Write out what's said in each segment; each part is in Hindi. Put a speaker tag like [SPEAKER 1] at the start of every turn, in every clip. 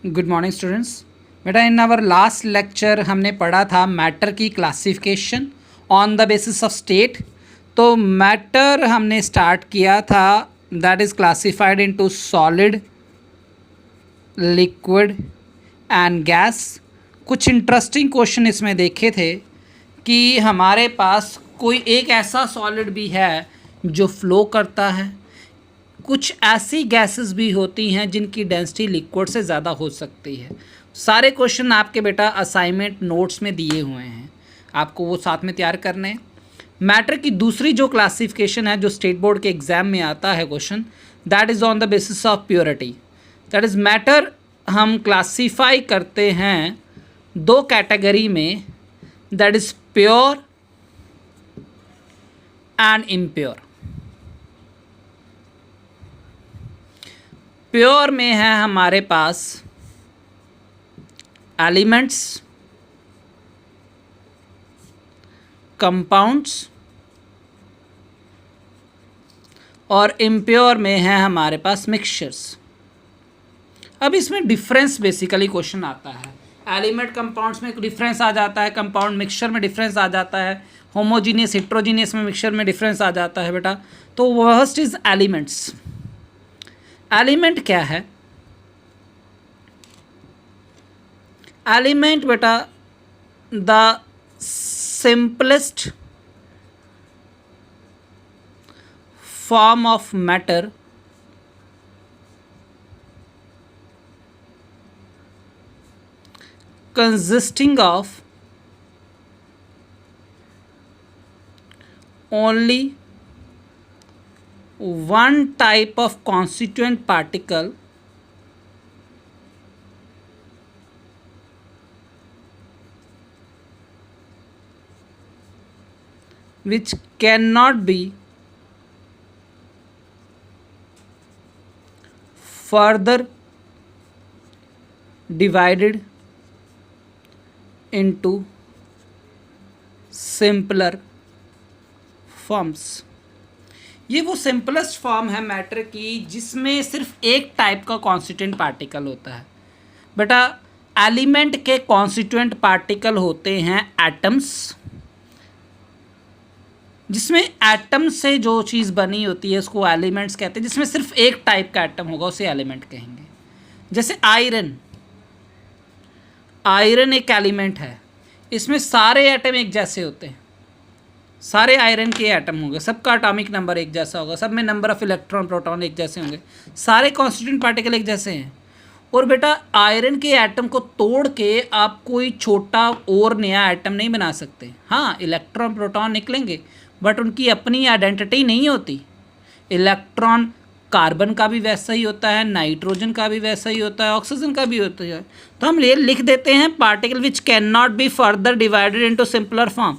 [SPEAKER 1] Good morning students. बेटा इन आवर लास्ट लेक्चर हमने पढ़ा था मैटर की classification on the basis of state. तो मैटर हमने स्टार्ट किया था, that is classified into solid, liquid and gas. कुछ इंटरेस्टिंग क्वेश्चन इसमें देखे थे कि हमारे पास कोई एक ऐसा सॉलिड भी है जो फ्लो करता है, कुछ ऐसी गैसेस भी होती हैं जिनकी डेंसिटी लिक्विड से ज़्यादा हो सकती है। सारे क्वेश्चन आपके बेटा असाइनमेंट नोट्स में दिए हुए हैं, आपको वो साथ में तैयार करने हैं। मैटर की दूसरी जो क्लासिफिकेशन है, जो स्टेट बोर्ड के एग्ज़ाम में आता है question, that is on the basis of purity. That is matter हम क्लासीफाई करते हैं दो कैटेगरी में, that is pure and impure. Pure में है हमारे पास एलिमेंट्स, कंपाउंड्स, और इम्प्योर में है हमारे पास मिक्सचर्स। अब इसमें डिफरेंस बेसिकली क्वेश्चन आता है। एलिमेंट कंपाउंड्स में डिफरेंस आ जाता है, कंपाउंड मिक्सचर में डिफरेंस आ जाता है, होमोजीनियस हेट्रोजीनियस में मिक्सचर में डिफरेंस आ जाता है बेटा। तो फर्स्ट इज एलिमेंट्स। एलिमेंट क्या है? एलिमेंट बेटा the simplest form of matter consisting of only one type of constituent particle which cannot be further divided into simpler forms। ये वो सिंपलेस्ट फॉर्म है मैटर की जिसमें सिर्फ एक टाइप का कॉन्स्टिट्यूएंट पार्टिकल होता है। बेटा एलिमेंट के कॉन्स्टिट्यूएंट पार्टिकल होते हैं एटम्स, जिसमें एटम से जो चीज़ बनी होती है उसको एलिमेंट्स कहते हैं। जिसमें सिर्फ एक टाइप का एटम होगा उसे एलिमेंट कहेंगे। जैसे आयरन, आयरन एक एलिमेंट है, इसमें सारे एटम एक जैसे होते हैं, सारे आयरन के एटम होंगे, सबका एटॉमिक नंबर एक जैसा होगा, सब में नंबर ऑफ इलेक्ट्रॉन प्रोटॉन एक जैसे होंगे, सारे कॉन्स्टिट्यूएंट पार्टिकल एक जैसे हैं। और बेटा आयरन के एटम को तोड़ के आप कोई छोटा और नया एटम नहीं बना सकते। हाँ, इलेक्ट्रॉन प्रोटॉन निकलेंगे बट उनकी अपनी आइडेंटिटी नहीं होती। इलेक्ट्रॉन कार्बन का भी वैसा ही होता है, नाइट्रोजन का भी वैसा ही होता है, ऑक्सीजन का भी होता है। तो हम ये लिख देते हैं particle which can not be further divided into simpler form.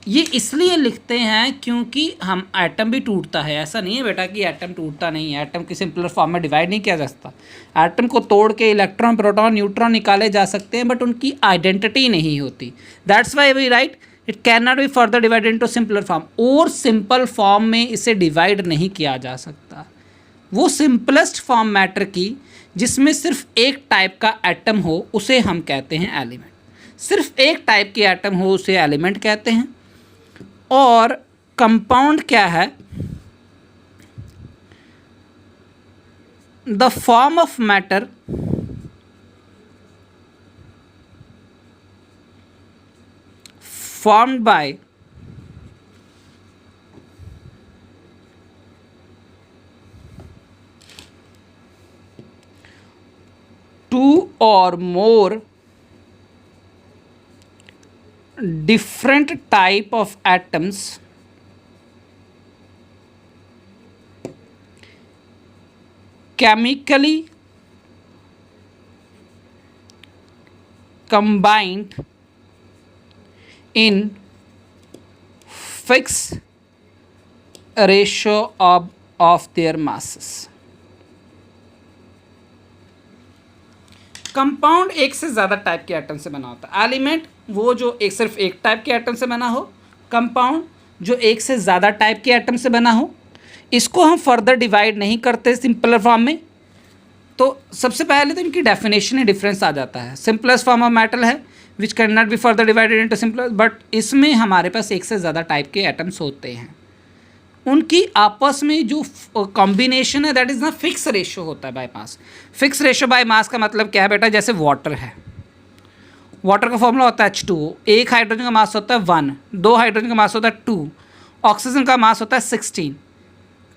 [SPEAKER 1] ये इसलिए लिखते हैं क्योंकि हम एटम भी टूटता है, ऐसा नहीं है बेटा कि एटम टूटता नहीं है, एटम की सिंपलर फॉर्म में डिवाइड नहीं किया जा सकता। एटम को तोड़ के इलेक्ट्रॉन प्रोटॉन न्यूट्रॉन निकाले जा सकते हैं बट उनकी आइडेंटिटी नहीं होती। That's why we write it can not be further divided into simpler form. और सिंपल फॉर्म में इसे डिवाइड नहीं किया जा सकता। वो सिंपलेस्ट फॉर्म मैटर की जिसमें सिर्फ एक टाइप का एटम हो उसे हम कहते हैं एलिमेंट। सिर्फ एक टाइप की एटम हो उसे एलिमेंट कहते हैं। और कंपाउंड क्या है? The form of matter formed by two or more different type of atoms chemically combined in fixed ratio of their masses। Compound एक से ज़्यादा टाइप के एटम से बना होता है। एलिमेंट वो जो एक सिर्फ एक टाइप के एटम से बना हो, कंपाउंड जो एक से ज़्यादा टाइप के एटम से बना हो। इसको हम फर्दर डिवाइड नहीं करते सिंपलर फॉर्म में, तो सबसे पहले तो इनकी डेफिनेशन ही डिफरेंस आ जाता है। सिंपलेस्ट फॉर्म ऑफ मेटल है which can not be further divided into simple, but इसमें हमारे पास एक से ज़्यादा टाइप के एटम्स होते हैं। उनकी आपस में जो कॉम्बिनेशन है दैट इज़ ना फिक्स रेशियो होता है by mass. Fix ratio by mass का मतलब क्या है बेटा, जैसे वाटर है, वाटर का फॉर्मूला होता है H2O, एक हाइड्रोजन का मास होता है 1, 2 हाइड्रोजन का मास होता है 2, ऑक्सीजन का मास होता है 16।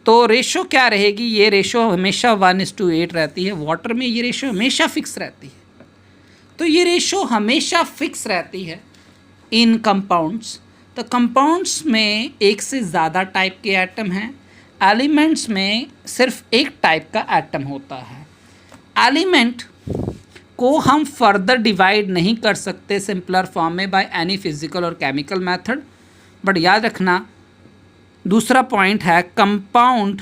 [SPEAKER 1] तो रेशो क्या रहेगी, ये रेशो हमेशा 1:8 रहती है। वाटर में ये रेशो हमेशा फिक्स रहती है। तो ये रेशो हमेशा फिक्स रहती है इन कंपाउंड्स। तो कंपाउंड्स में एक से ज़्यादा टाइप के एटम हैं, एलिमेंट्स में सिर्फ एक टाइप का एटम होता है। एलिमेंट को हम फर्दर डिवाइड नहीं कर सकते सिंपलर फॉर्म में बाय एनी फिजिकल और केमिकल मेथड, बट याद रखना दूसरा पॉइंट है compound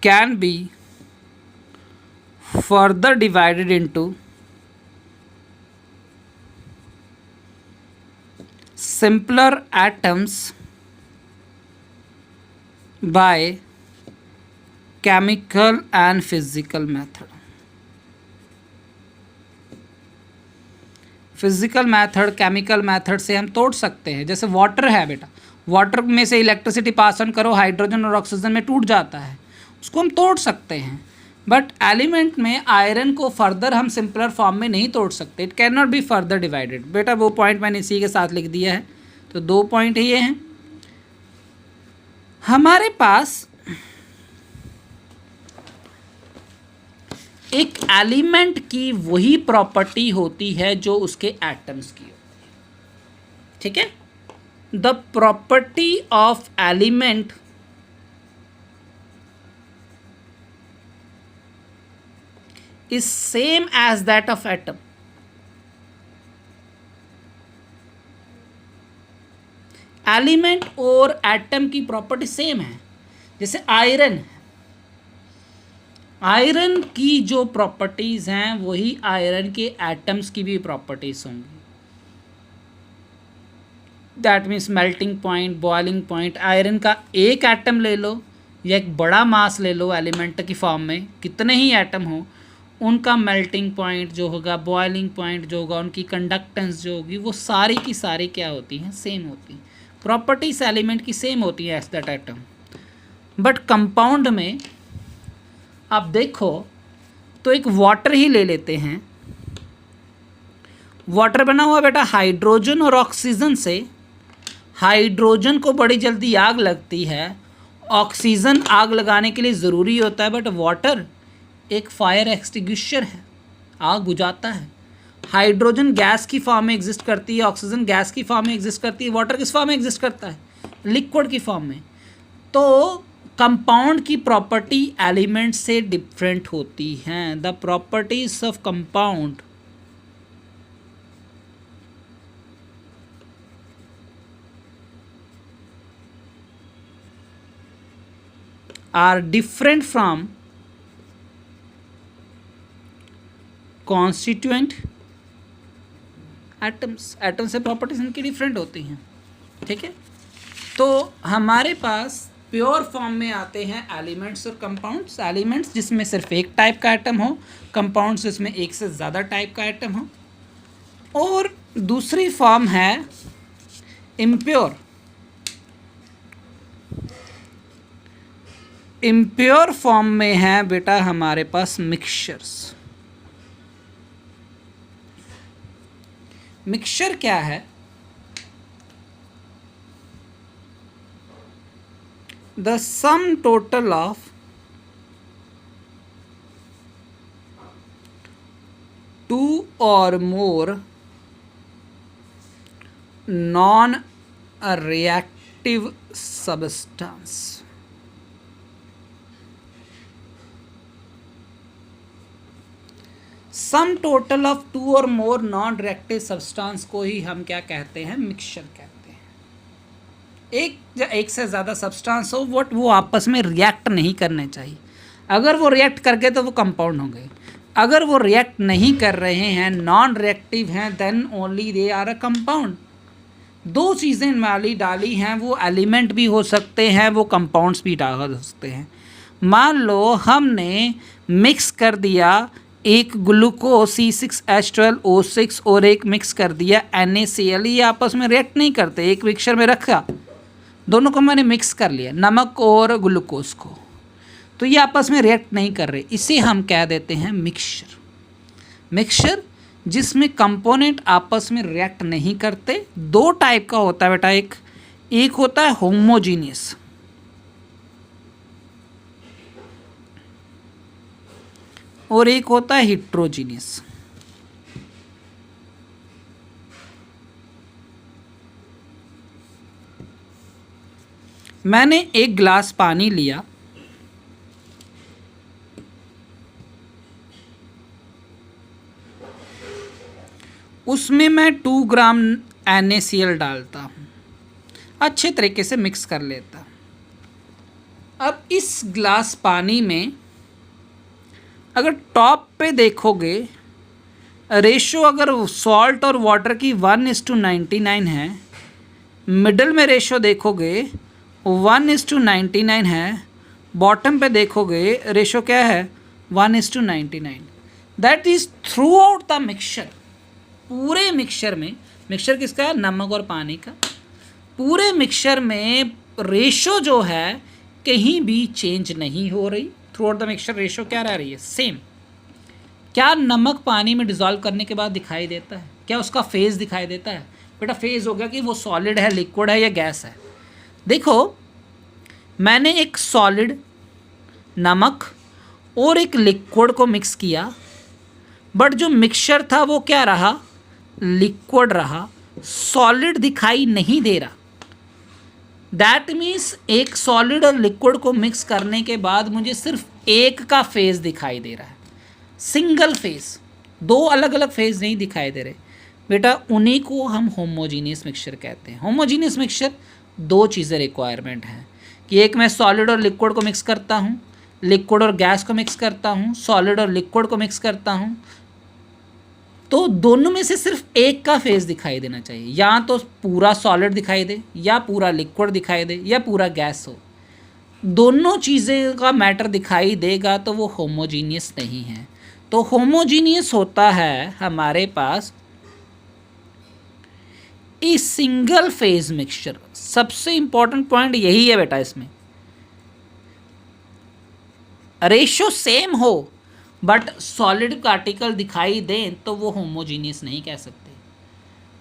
[SPEAKER 1] can be further divided into simpler atoms by chemical and physical method। Physical method chemical method से हम तोड़ सकते हैं। जैसे वाटर है बेटा, वाटर में से इलेक्ट्रिसिटी पास ऑन करो, हाइड्रोजन और ऑक्सीजन में टूट जाता है, उसको हम तोड़ सकते हैं। बट एलिमेंट में आयरन को फर्दर हम सिंपलर फॉर्म में नहीं तोड़ सकते, it can not be further divided. बेटा वो पॉइंट मैंने इसी के साथ लिख दिया है। तो 2 पॉइंट ये हैं। हमारे पास एक एलिमेंट की वही प्रॉपर्टी होती है जो उसके एटम्स की होती है, ठीक है। The property of element is same as that of atom। Element और एटम की प्रॉपर्टी सेम है। जैसे आयरन, आयरन की जो प्रॉपर्टीज हैं वही आयरन के एटम्स की भी प्रॉपर्टीज होंगी। That means melting point, boiling point. Iron का एक एटम ले लो या एक बड़ा मास ले लो एलिमेंट की फॉर्म में, कितने ही एटम हो, उनका मेल्टिंग पॉइंट जो होगा, बॉइलिंग पॉइंट जो होगा, उनकी कंडक्टेंस जो होगी, वो सारी की सारी क्या होती हैं, सेम होती हैं। प्रॉपर्टीज एलिमेंट की सेम होती है as that atom. But compound में आप देखो तो एक वाटर ही ले लेते हैं। वाटर बना हुआ बेटा हाइड्रोजन और ऑक्सीजन से। हाइड्रोजन को बड़ी जल्दी आग लगती है, ऑक्सीजन आग लगाने के लिए ज़रूरी होता है, बट वाटर एक फायर एक्सटिंग्विशर है, आग बुझाता है। हाइड्रोजन गैस की फॉर्म में एग्जिस्ट करती है, ऑक्सीजन गैस की फॉर्म में एग्जिस्ट करती है, वाटर किस फॉर्म में एग्जिस्ट करता है, लिक्विड की फॉर्म में। तो कंपाउंड की प्रॉपर्टी एलिमेंट से डिफरेंट होती हैं। The properties of compound are different from constituent atoms. Atom से प्रॉपर्टीज इनकी डिफरेंट होती हैं, ठीक है। तो हमारे पास प्योर फॉर्म में आते हैं एलिमेंट्स और कंपाउंड्स। एलिमेंट्स जिसमें सिर्फ एक टाइप का एटम हो, कंपाउंड्स जिसमें एक से ज़्यादा टाइप का एटम हो, और दूसरी फॉर्म है इम्प्योर। इम्प्योर फॉर्म में है बेटा हमारे पास मिक्सचर्स। मिक्सचर क्या है, the sum total of two or more non reactive substance. Sum total of 2 or more non reactive substance को ही हम क्या कहते हैं, मिक्सचर कहते हैं। एक से ज़्यादा सब्सटेंस हो बट वो आपस में रिएक्ट नहीं करने चाहिए। अगर वो रिएक्ट कर गए तो वो कंपाउंड हो गए। अगर वो रिएक्ट नहीं कर रहे हैं, नॉन रिएक्टिव हैं, then only they are a compound. दो चीज़ें माली डाली हैं, वो एलिमेंट भी हो सकते हैं, वो कंपाउंड्स भी डाल सकते हैं। मान लो हमने मिक्स कर दिया एक ग्लूकोज C6H12O6 और एक मिक्स कर दिया NaCl, ये आपस में रिएक्ट नहीं करते, एक मिक्सचर में रखा, दोनों को मैंने मिक्स कर लिया, नमक और ग्लूकोज को, तो ये आपस में रिएक्ट नहीं कर रहे, इसे हम कह देते हैं मिक्सचर। मिक्सचर जिसमें कंपोनेंट आपस में रिएक्ट नहीं करते। दो टाइप का होता है बेटा, एक होता है होमोजीनियस, और एक होता है हिट्रोजीनियस। मैंने एक गिलास पानी लिया, उसमें मैं 2 ग्राम NaCl डालता हूँ, अच्छे तरीके से मिक्स कर लेता। अब इस गिलास पानी में अगर टॉप पे देखोगे रेशो, अगर सॉल्ट और वाटर की 1:99 है, मिडल में रेशो देखोगे 1:99 है, बॉटम पे देखोगे रेशो क्या है 1:99। That is through out the mixture, पूरे मिक्सचर में, मिक्सचर किसका है, नमक और पानी का, पूरे मिक्सचर में रेशो जो है कहीं भी चेंज नहीं हो रही, through out the mixture ratio क्या रह रही है, सेम। क्या नमक पानी में डिज़ोल्व करने के बाद दिखाई देता है, क्या उसका फेज़ दिखाई देता है? बेटा फेज़ हो गया कि वो सॉलिड है, लिक्विड है या गैस है। देखो मैंने एक सॉलिड नमक और एक लिक्विड को मिक्स किया, बट जो मिक्सचर था वो क्या रहा, लिक्विड रहा, सॉलिड दिखाई नहीं दे रहा। दैट मीन्स एक सॉलिड और लिक्विड को मिक्स करने के बाद मुझे सिर्फ एक का फेज़ दिखाई दे रहा है, सिंगल फेज़, दो अलग अलग फेज़ नहीं दिखाई दे रहे बेटा, उन्हीं को हम होमोजीनियस मिक्सचर कहते हैं। होमोजीनियस मिक्सचर दो चीज़ें रिक्वायरमेंट हैं कि एक मैं सॉलिड और लिक्विड को मिक्स करता हूँ, लिक्विड और गैस को मिक्स करता हूँ, सॉलिड और लिक्विड को मिक्स करता हूँ, तो दोनों में से सिर्फ एक का फेज़ दिखाई देना चाहिए, या तो पूरा सॉलिड दिखाई दे, या पूरा लिक्विड दिखाई दे, या पूरा गैस हो। दोनों चीज़ें का मैटर दिखाई देगा तो वो होमोजीनियस नहीं है। तो होमोजीनियस होता है हमारे पास ए सिंगल फेज मिक्सचर। सबसे इंपॉर्टेंट पॉइंट यही है बेटा, इसमें रेशो सेम हो बट सॉलिड पार्टिकल दिखाई दें तो वो होमोजीनियस नहीं कह सकते।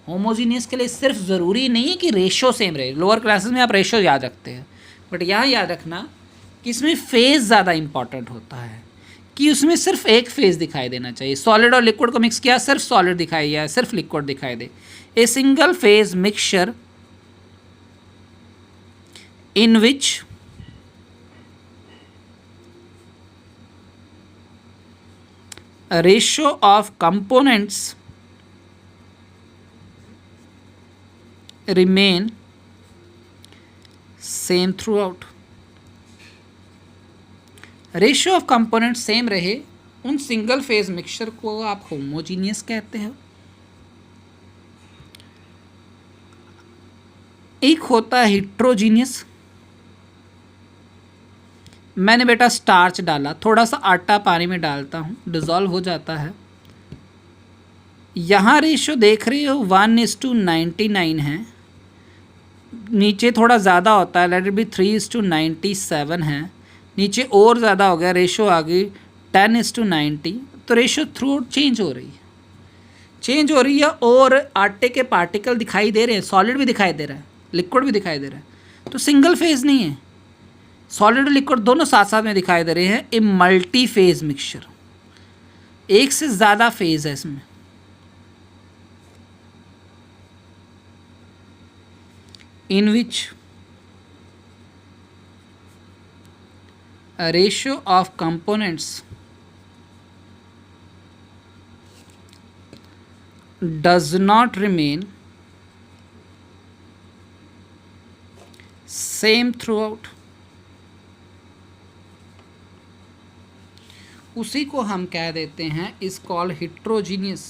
[SPEAKER 1] होमोजीनियस के लिए सिर्फ ज़रूरी नहीं है कि रेशो सेम रहे, लोअर क्लासेस में आप रेशो याद रखते हैं, बट यहाँ याद रखना कि इसमें फेज़ ज़्यादा इंपॉर्टेंट होता है, कि उसमें सिर्फ एक फेज़ दिखाई देना चाहिए। सॉलिड और लिक्विड को मिक्स किया, सिर्फ सॉलिड दिखाई या सिर्फ लिक्विड दिखाई दे। A single phase mixture in which a ratio of components remain same throughout। Ratio of component same रहे, उन सिंगल फेज मिक्सचर को आप होमोजीनियस कहते हैं। एक होता है हिट्रोजीनियस। मैंने बेटा स्टार्च डाला, थोड़ा सा आटा पानी में डालता हूँ, डिज़ोल्व हो जाता है। यहाँ रेशियो देख रही हो 1:99 है, नीचे थोड़ा ज़्यादा होता है, लेट इट बी 3:97 है, नीचे और ज़्यादा हो गया, रेशो आ गई 10:90। तो रेशो थ्रू आउट चेंज हो रही है, और आटे के पार्टिकल दिखाई दे रहे हैं, सॉलिड भी दिखाई दे रहा है, लिक्विड भी दिखाई दे रहा है। तो सिंगल फेज नहीं है, सॉलिड और लिक्विड दोनों साथ साथ में दिखाई दे रहे हैं। ए मल्टी फेज मिक्सचर, एक से ज़्यादा फेज है इसमें। इन which a ratio of components does not remain same throughout। उसी को हम कह देते हैं इज कॉल्ड हिट्रोजीनियस।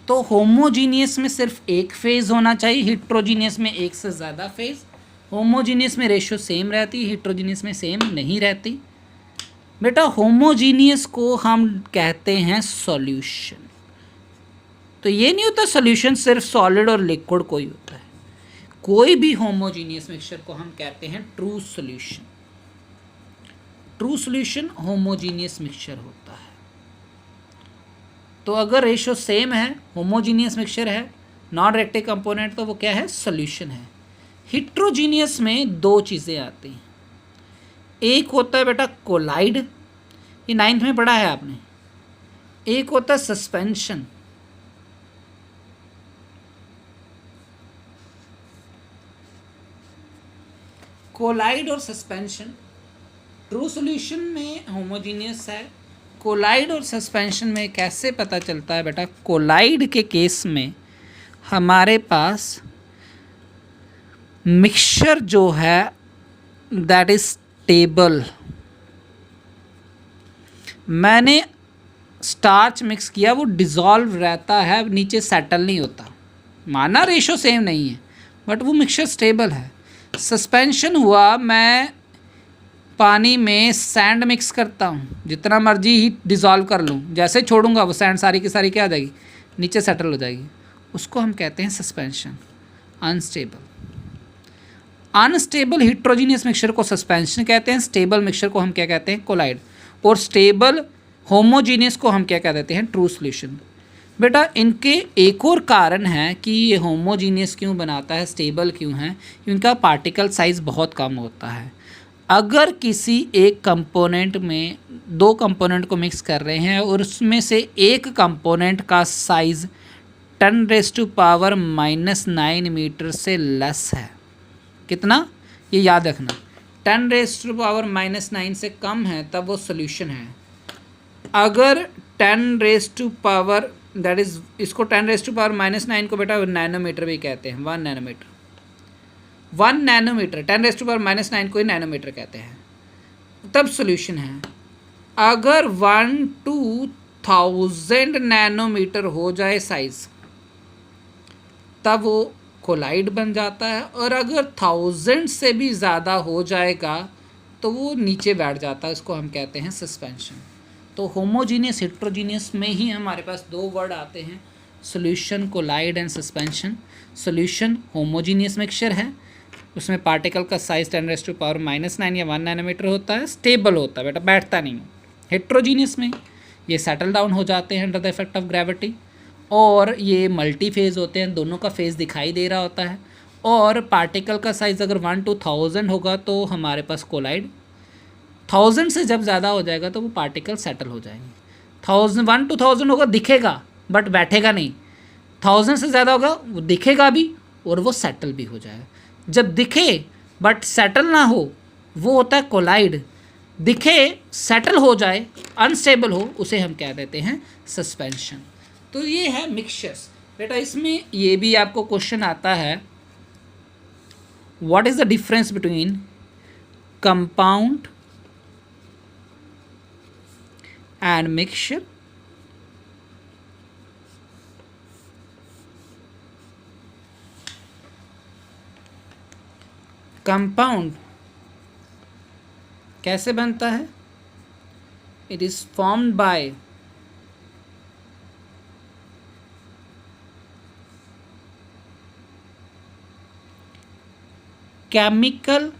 [SPEAKER 1] तो होमोजीनियस में सिर्फ एक फेज होना चाहिए, हिट्रोजीनियस में एक से ज़्यादा फेज। होमोजीनियस में रेशियो सेम रहती है, हिट्रोजीनियस में सेम नहीं रहती। बेटा होमोजीनियस को हम कहते हैं सॉल्यूशन। तो ये नहीं होता सॉल्यूशन सिर्फ सॉलिड और लिक्विड कोई होता है, कोई भी होमोजीनियस मिक्सचर को हम कहते हैं true solution. True solution homogeneous mixture होता है। तो अगर रेशियो सेम है, होमोजीनियस मिक्सचर है, नॉन रिएक्टिव कंपोनेंट, तो वो क्या है, सॉल्यूशन है। हिट्रोजीनियस में दो चीज़ें आती हैं। एक होता है बेटा कोलाइड, ये 9th में पढ़ा है आपने। एक होता है सस्पेंशन। कोलाइड और सस्पेंशन। ट्रू सॉल्यूशन में होमोजीनियस है, कोलाइड और सस्पेंशन में कैसे पता चलता है बेटा? कोलाइड के केस में हमारे पास मिक्सचर जो है दैट इज स्टेबल। मैंने स्टार्च मिक्स किया, वो डिज़ोल्व रहता है, नीचे सेटल नहीं होता। माना रेशो सेम नहीं है बट वो मिक्सचर स्टेबल है। सस्पेंशन हुआ, मैं पानी में सैंड मिक्स करता हूँ, जितना मर्जी ही डिज़ोल्व कर लूँ, जैसे छोड़ूंगा वो सैंड सारी की सारी क्या आ जाएगी, नीचे सेटल हो जाएगी। उसको हम कहते हैं suspension, unstable. Unstable heterogeneous mixture को सस्पेंशन कहते हैं, स्टेबल मिक्सचर को हम क्या कहते हैं, कोलाइड। और स्टेबल होमोजीनियस को हम क्या कह देते हैं, ट्रू सॉल्यूशन। बेटा इनके एक और कारण है कि ये होमोजीनियस क्यों बनाता है, स्टेबल क्यों है, इनका पार्टिकल साइज़ बहुत कम होता है। अगर किसी एक कंपोनेंट में दो कंपोनेंट को मिक्स कर रहे हैं और उसमें से एक कंपोनेंट का साइज़ 10⁻⁻9 मीटर से लेस है, कितना, ये याद रखना, 10⁻⁻9 से कम है तब वो सॉल्यूशन है। अगर 10⁻, दैट इज़, इसको 10⁻⁻9 को बेटा नैनोमीटर भी कहते हैं, 1 नैनोमीटर। 1 नैनोमीटर 10⁻⁻9 को ही नैनोमीटर कहते हैं, तब सॉल्यूशन है। अगर 1 to 1000 नैनोमीटर हो जाए साइज, तब वो कोलाइड बन जाता है। और अगर 1000 से भी ज़्यादा हो जाएगा तो वो नीचे बैठ जाता है, इसको हम कहते हैं सस्पेंशन। तो होमोजीनियस हिट्रोजीनियस में ही हमारे पास दो वर्ड आते हैं, solution, colloid and suspension. Solution homogeneous mixture है, उसमें पार्टिकल का साइज 10⁻⁻9 या 1 नैनोमीटर होता है, स्टेबल होता है बेटा, बैठता नहीं है। हिट्रोजीनियस में ये सेटल डाउन हो जाते हैं under the effect of gravity, और ये मल्टी फेज़ होते हैं, दोनों का फेज़ दिखाई दे रहा होता है। और पार्टिकल का साइज़ अगर 1 to 1000 होगा तो हमारे पास कोलाइड, 1000 से जब ज़्यादा हो जाएगा तो वो पार्टिकल सेटल हो जाएंगे। 1 to 1000 होगा, दिखेगा बट बैठेगा नहीं। 1000 से ज़्यादा होगा, वो दिखेगा भी और वो सेटल भी हो जाएगा। जब दिखे बट सेटल ना हो वो होता है कोलाइड, दिखे सेटल हो जाए, अनस्टेबल हो, उसे हम क्या देते हैं, सस्पेंशन। तो ये है मिक्सचर्स। बेटा इसमें ये भी आपको क्वेश्चन आता है, what is the difference between compound and mixture. Compound कैसे बनता है? It is formed by chemical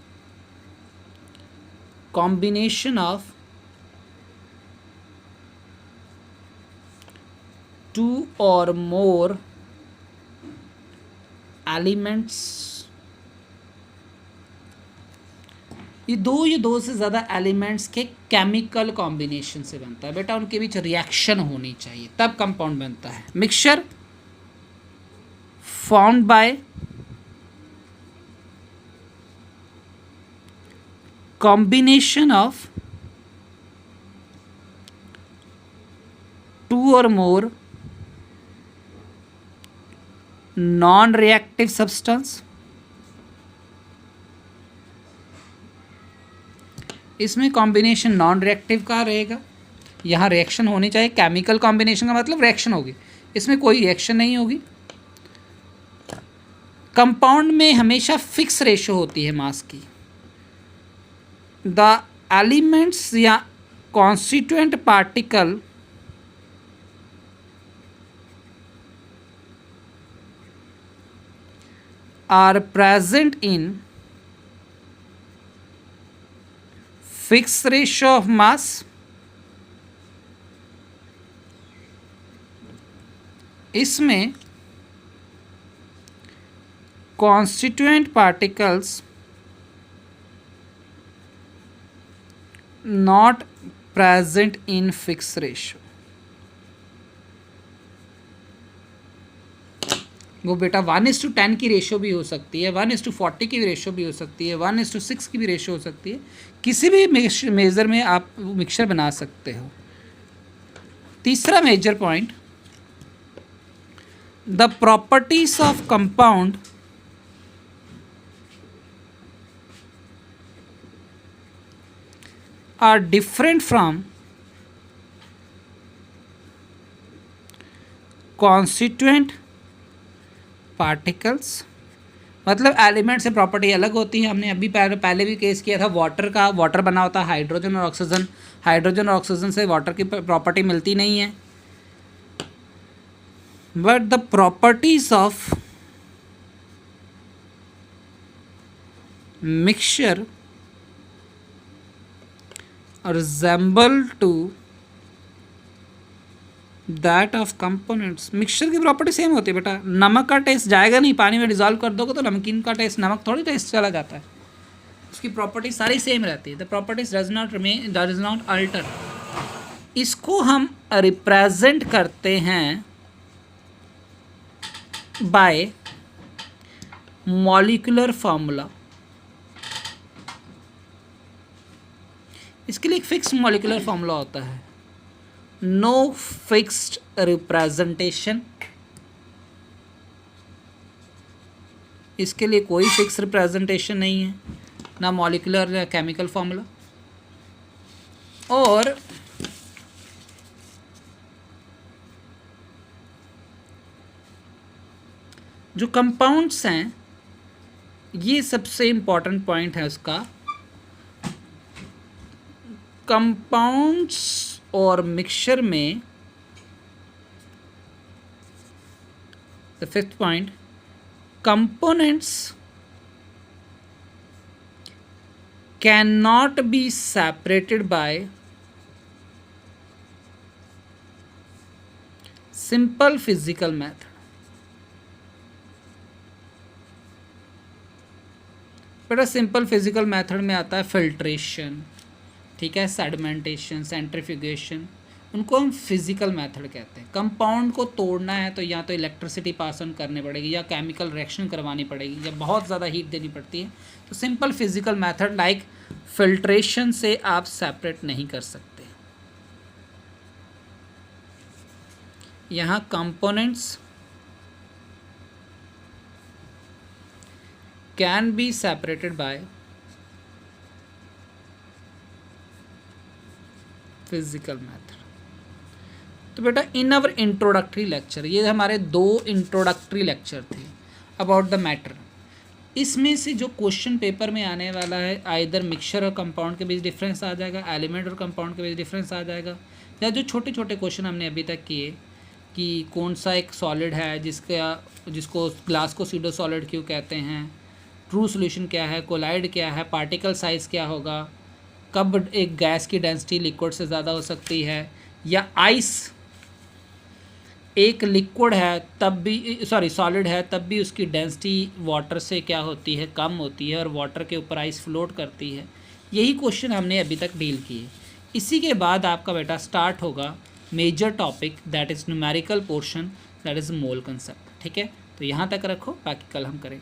[SPEAKER 1] combination of two or more elements। ये दो से ज़्यादा एलिमेंट्स के केमिकल कॉम्बिनेशन से बनता है बेटा, उनके बीच रिएक्शन होनी चाहिए तब कंपाउंड बनता है। Mixture formed by combination of two or more non-reactive substance। इसमें कॉम्बिनेशन नॉन रिएक्टिव का रहेगा, यहाँ रिएक्शन होनी चाहिए। केमिकल कॉम्बिनेशन का मतलब रिएक्शन होगी, इसमें कोई रिएक्शन नहीं होगी। कंपाउंड में हमेशा फिक्स रेशो होती है मास की। द एलिमेंट्स या constituent particle are present in fix ratio of mass इसमें constituent particles not present in fixed ratio। वो बेटा 1:10 की रेशो भी हो सकती है, 1:40 की रेशो भी हो सकती है, 1:6 की भी रेशो हो सकती है। किसी भी मेजर में आप मिक्सचर बना सकते हो। तीसरा major point, the properties of compound are different from constituent particles। मतलब एलिमेंट से प्रॉपर्टी अलग होती है। हमने अभी पहले भी केस किया था वाटर का। वाटर बना होता है हाइड्रोजन और ऑक्सीजन। हाइड्रोजन और ऑक्सीजन से वाटर की प्रॉपर्टी मिलती नहीं है। But the properties of mixture resemble to that of components। Mixture की प्रॉपर्टी सेम होती है बेटा। नमक का टेस्ट जाएगा नहीं, पानी में डिजॉल्व कर दोगे तो नमकीन का टेस्ट, नमक थोड़ी टेस्ट चला जाता है। उसकी प्रॉपर्टी सारी सेम रहती है। The properties does not alter. इसको हम रिप्रेजेंट करते हैं बाय मॉलिक्यूलर फॉर्मूला। इसके लिए एक फिक्स मॉलिक्यूलर फॉर्मूला होता है, नो फिक्स्ड रिप्रेजेंटेशन। इसके लिए कोई फिक्स रिप्रेजेंटेशन नहीं है, ना मॉलिक्यूलर या केमिकल फॉर्मूला। और जो कंपाउंड्स हैं, ये सबसे इम्पॉर्टेंट पॉइंट है उसका। कंपाउंड्स और मिक्सचर में the fifth point, components can not be separated by simple physical method. बेटा सिंपल फिजिकल मेथड में आता है फिल्ट्रेशन, ठीक है, सेडिमेंटेशन, सेंट्रीफ्यूगेशन, उनको हम फिजिकल मेथड कहते हैं। कंपाउंड को तोड़ना है तो या तो इलेक्ट्रिसिटी पास ऑन करनी पड़ेगी या केमिकल रिएक्शन करवानी पड़ेगी या बहुत ज़्यादा हीट देनी पड़ती है। तो simple physical method like filtration से आप सेपरेट नहीं कर सकते। यहाँ components can be separated by physical method. तो बेटा इन आवर इंट्रोडक्टरी लेक्चर, ये हमारे 2 इंट्रोडक्टरी लेक्चर थे अबाउट द मैटर। इसमें से जो क्वेश्चन पेपर में आने वाला है, आइदर मिक्सचर और कंपाउंड के बीच डिफरेंस आ जाएगा, एलिमेंट और कंपाउंड के बीच डिफरेंस आ जाएगा, या जो छोटे छोटे क्वेश्चन हमने अभी तक किए कि कौन सा एक सॉलिड है जिसको ग्लास को सीडो सॉलिड क्यों कहते हैं, ट्रू सोल्यूशन क्या है, कोलाइड क्या है, पार्टिकल साइज़ क्या होगा, कब एक गैस की डेंसिटी लिक्विड से ज़्यादा हो सकती है, या आइस एक लिक्विड है तब भी सॉलिड है तब भी उसकी डेंसिटी वाटर से क्या होती है, कम होती है, और वाटर के ऊपर आइस फ्लोट करती है। यही क्वेश्चन हमने अभी तक डील किए। इसी के बाद आपका बेटा स्टार्ट होगा major topic, that is numerical portion, that is mole concept. ठीक है, तो यहाँ तक रखो, बाकी कल हम करें।